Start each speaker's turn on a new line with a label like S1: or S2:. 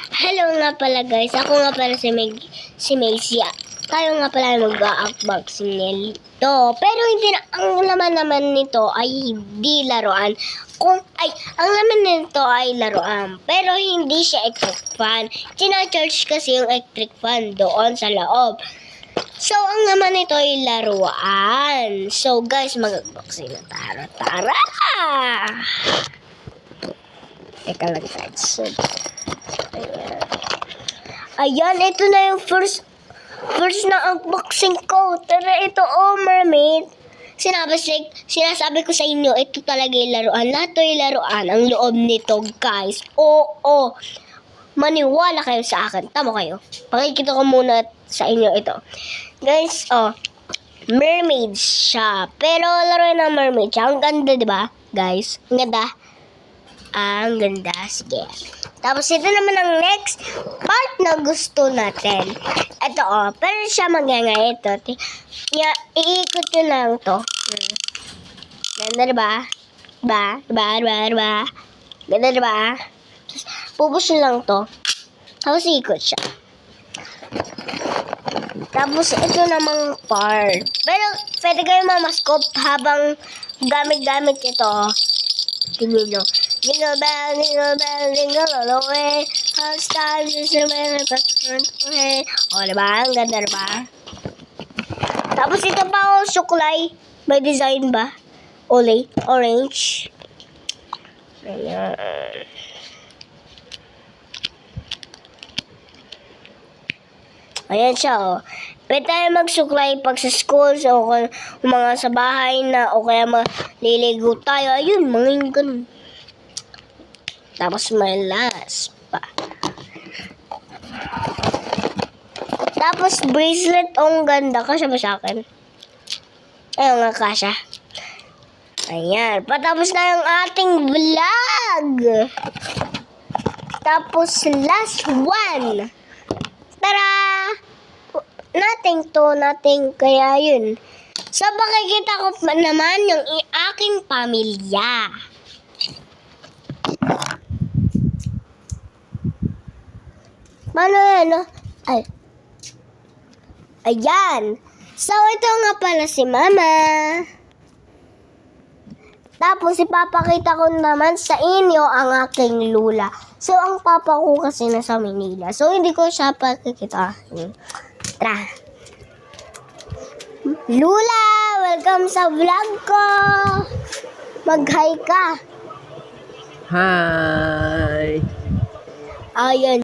S1: Hello nga pala guys, ako nga pala si Melcia. Tayo nga pala mag-unboxing nito. Pero hindi na, ang laman naman nito ay hindi laruan. Ang laman nito ay laruan. Pero hindi siya electric fan. Tina-charge kasi yung electric fan doon sa loob. So, ang laman nito ay laruan. So, guys, mag-unboxing na tara. Teka lang guys. Ayan, ito na yung first na unboxing ko. Tara, ito, mermaid. Sinasabi ko sa inyo, ito talaga yung laruan. Lahat to yung laruan. Ang loob nito, guys. Oo. Maniwala kayo sa akin. Tama kayo. Pakikita ko muna sa inyo ito. Guys, mermaid siya. Pero laruan ng mermaid siya. Ang ganda, di ba? Guys, ang ganda. Ang ganda. Sige. Tapos ito naman ang next part na gusto natin. Ito, pero siya maganga ito. Iikot nyo lang to. Ganda diba? Diba? Ganda diba? Tapos nyo lang to. Tapos iikot siya. Tapos ito namang part. Pero pwede kayo mamaskop habang gamit ito. Tignan nyo. Jingle bell, jingle all the way. How stars is a man that turns away. O, diba? Ang ganda, diba? Tapos ito pa, suklay. May design ba? Orange. Ayan. Ayan siya, Pwede tayo magsuklay pag sa school, o mga sa bahay na, o kaya maliligo tayo. Ayun, mga ganun. Tapos may last pa. Tapos bracelet, ang ganda. Kasya ba sa akin? Ayun nga, kasya. Ayan. Patapos na yung ating vlog. Tapos last one. Tara! Nating kaya yun. So, makikita ko pa naman yung aking pamilya. Paano yan, Ayan. So, ito nga pala si Mama. Tapos, ipapakita ko naman sa inyo ang aking lula. So, ang papa ko kasi nasa Manila. So, hindi ko siya pakikita. Tara. Lula, welcome sa vlog ko. Mag-hi ka.
S2: Hi.
S1: Ayan.